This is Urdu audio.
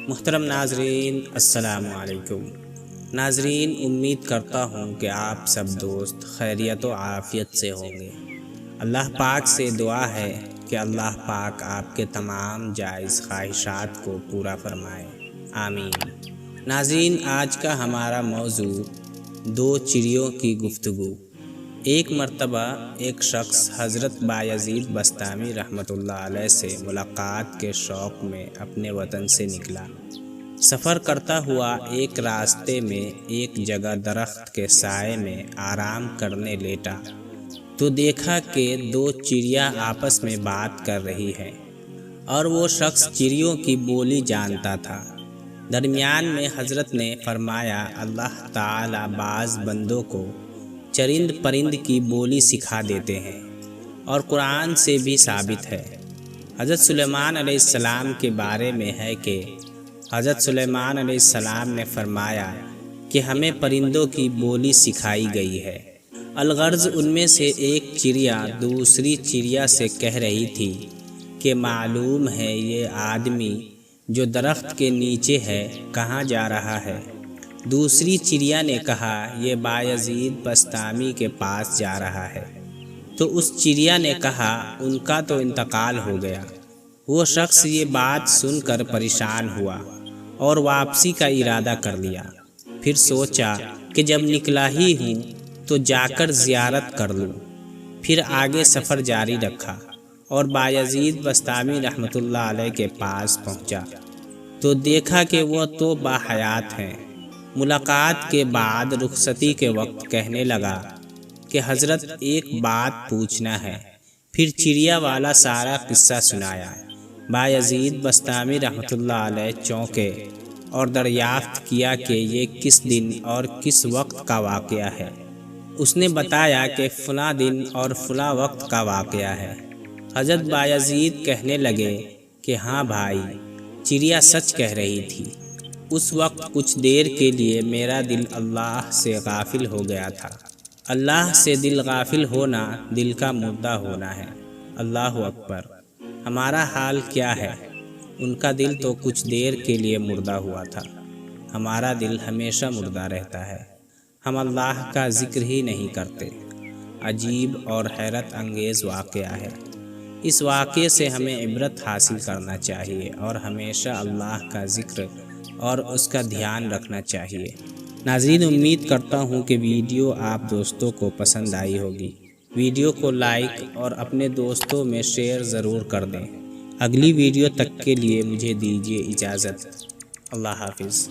محترم ناظرین، السلام علیکم۔ ناظرین، امید کرتا ہوں کہ آپ سب دوست خیریت و عافیت سے ہوں گے۔ اللہ پاک سے دعا ہے کہ اللہ پاک آپ کے تمام جائز خواہشات کو پورا فرمائے، آمین۔ ناظرین، آج کا ہمارا موضوع دو چڑیوں کی گفتگو۔ ایک مرتبہ ایک شخص حضرت بایزید بسطامی رحمۃ اللہ علیہ سے ملاقات کے شوق میں اپنے وطن سے نکلا۔ سفر کرتا ہوا ایک راستے میں ایک جگہ درخت کے سائے میں آرام کرنے لیٹا تو دیکھا کہ دو چڑیاں آپس میں بات کر رہی ہیں، اور وہ شخص چڑیوں کی بولی جانتا تھا۔ درمیان میں حضرت نے فرمایا، اللہ تعالی بعض بندوں کو چرند پرند کی بولی سکھا دیتے ہیں، اور قرآن سے بھی ثابت ہے۔ حضرت سلیمان علیہ السلام کے بارے میں ہے کہ حضرت سلیمان علیہ السلام نے فرمایا کہ ہمیں پرندوں کی بولی سکھائی گئی ہے۔ الغرض ان میں سے ایک چڑیا دوسری چڑیا سے کہہ رہی تھی کہ معلوم ہے یہ آدمی جو درخت کے نیچے ہے کہاں جا رہا ہے؟ دوسری چڑیا نے کہا، یہ بایزید بسطامی کے پاس جا رہا ہے۔ تو اس چڑیا نے کہا، ان کا تو انتقال ہو گیا۔ وہ شخص یہ بات سن کر پریشان ہوا اور واپسی کا ارادہ کر لیا۔ پھر سوچا کہ جب نکلا ہی ہوں تو جا کر زیارت کر لوں۔ پھر آگے سفر جاری رکھا اور بایزید بسطامی رحمۃ اللہ علیہ کے پاس پہنچا تو دیکھا کہ وہ تو باحیات ہیں۔ ملاقات کے بعد رخصتی کے وقت کہنے لگا کہ حضرت ایک بات پوچھنا ہے۔ پھر چڑیا والا سارا قصہ سنایا۔ بایزید بسطامی رحمۃ اللہ علیہ چونکے اور دریافت کیا کہ یہ کس دن اور کس وقت کا واقعہ ہے۔ اس نے بتایا کہ فلاں دن اور فلاں وقت کا واقعہ ہے۔ حضرت بایزید کہنے لگے کہ ہاں بھائی، چڑیا سچ کہہ رہی تھی۔ اس وقت کچھ دیر کے لیے میرا دل اللہ سے غافل ہو گیا تھا۔ اللہ سے دل غافل ہونا دل کا مردہ ہونا ہے۔ اللہ اکبر۔ ہمارا حال کیا ہے؟ ان کا دل تو کچھ دیر کے لیے مردہ ہوا تھا، ہمارا دل ہمیشہ مردہ رہتا ہے۔ ہم اللہ کا ذکر ہی نہیں کرتے۔ عجیب اور حیرت انگیز واقعہ ہے۔ اس واقعے سے ہمیں عبرت حاصل کرنا چاہیے اور ہمیشہ اللہ کا ذکر اور اس کا دھیان رکھنا چاہیے۔ ناظرین، امید کرتا ہوں کہ ویڈیو آپ دوستوں کو پسند آئی ہوگی۔ ویڈیو کو لائک اور اپنے دوستوں میں شیئر ضرور کر دیں۔ اگلی ویڈیو تک کے لیے مجھے دیجیے اجازت۔ اللہ حافظ۔